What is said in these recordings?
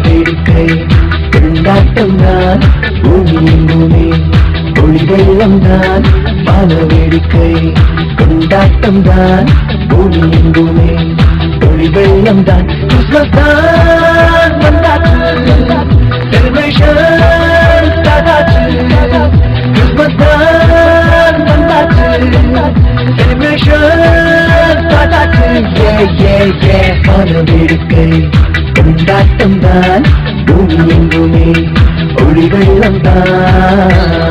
வேடிக்கை கொண்டாட்டம் தான் பூமியெங்குமே ஒளி வெள்ளம் தான் பால வேடிக்கை கொண்டாட்டம் தான் பூமியெங்குமே ஒளி வெள்ளம் தான் கிறிஸ்மஸ் தான் வந்தாச்சு செலிப்ரேஷன் ஸ்டார்ட் ஆச்சு கிறிஸ்மஸ் தான் வந்தாச்சு செலிப்ரேஷன் ஸ்டார்ட் ஆச்சு பால வேடிக்கை கொண்டாட்டம் தான் பூமி எங்குமே ஒளி வெள்ளம் தான்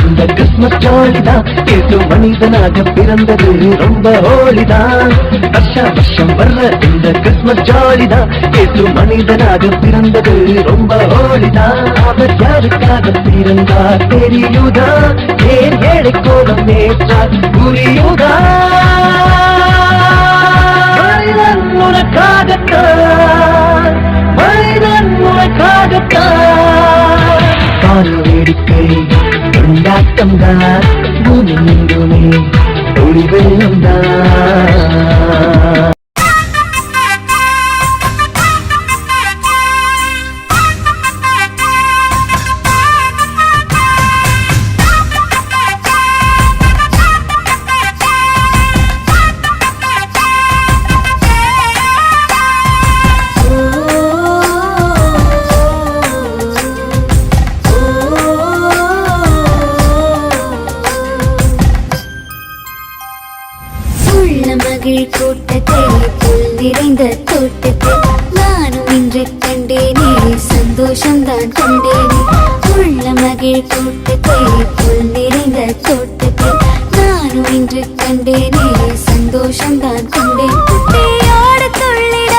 இந்த கிறிஸ்மஸ் ஜாலிதான் ஏதோ மனிதனாக பிறந்தது ரொம்ப ஹோலிதான் வருஷம் வர்ற இந்த கிறிஸ்மஸ் ஜாலிதான் ஏதோ மனிதனாக பிறந்தது ரொம்ப ஹோலிதான் அவர் யாருக்காக பிறந்தார் தெரியுதா ஏன் ஏழை கோலம் ஏற்றார் புரியுதா மனிதன் உனக்காகத்தான் மனிதன் உனக்காகத்தான் கால வேடிக்கை கொண்டாட்டம் தான் பூமி எங்குமே ஒளி வெள்ளம் தான் கூட்டத்தை புல் நிறைந்த தோட்டத்தில் நானும் இன்று கண்டேனே சந்தோஷம்தான் கண்டேனே உள்ள மகிழ் கூட்டத்தை புல் நிறைந்த தோட்டத்தில் நானும் இன்று கண்டேனே சந்தோஷம்தான் கண்டேன் குட்டியோடு துள்ளிட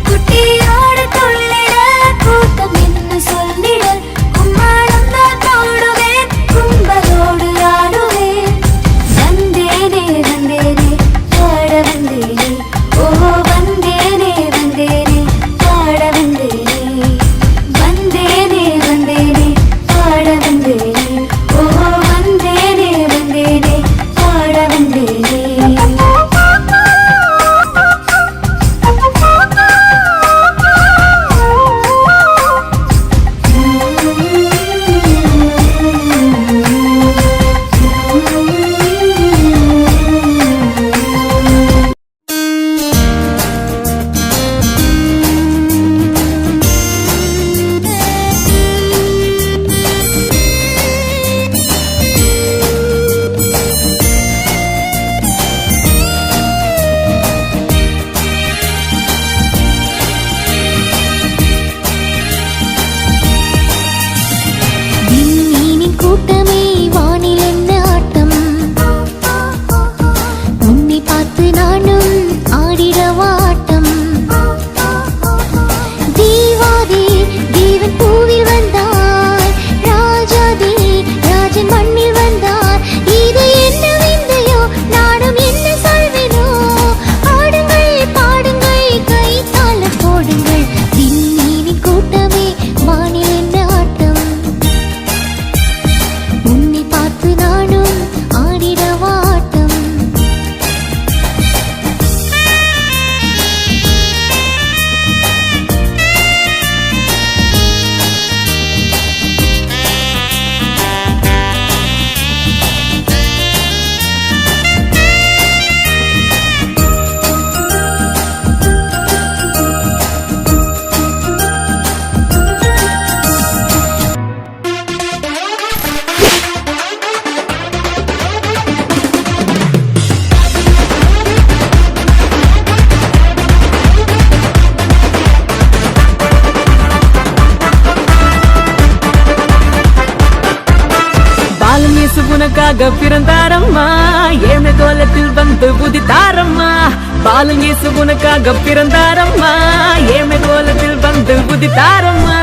குட்டியோடு துள்ளிட கூட்டம் என்ன சொல்லிட கும்மாளம் தான் போடுவேன் கும்பலோடு ஆடுவேன் வந்தேனே வந்தேனே பாட வந்தேனே ஓ வந்தேனே வந்தேனே பாட வந்தேனே வந்தேனே வந்தேனே பாட வந்தேனே ஓ வந்தேனே வந்தேனே பாட வந்தேனே பிறந்தாரம்மா ஏமே கோலத்தில் வந்து உதித்தாரம்மா பாலன் இயேசு உனக்காக பிறந்தாரம்மா ஏமே கோலத்தில் வந்து உதித்தாரம்மா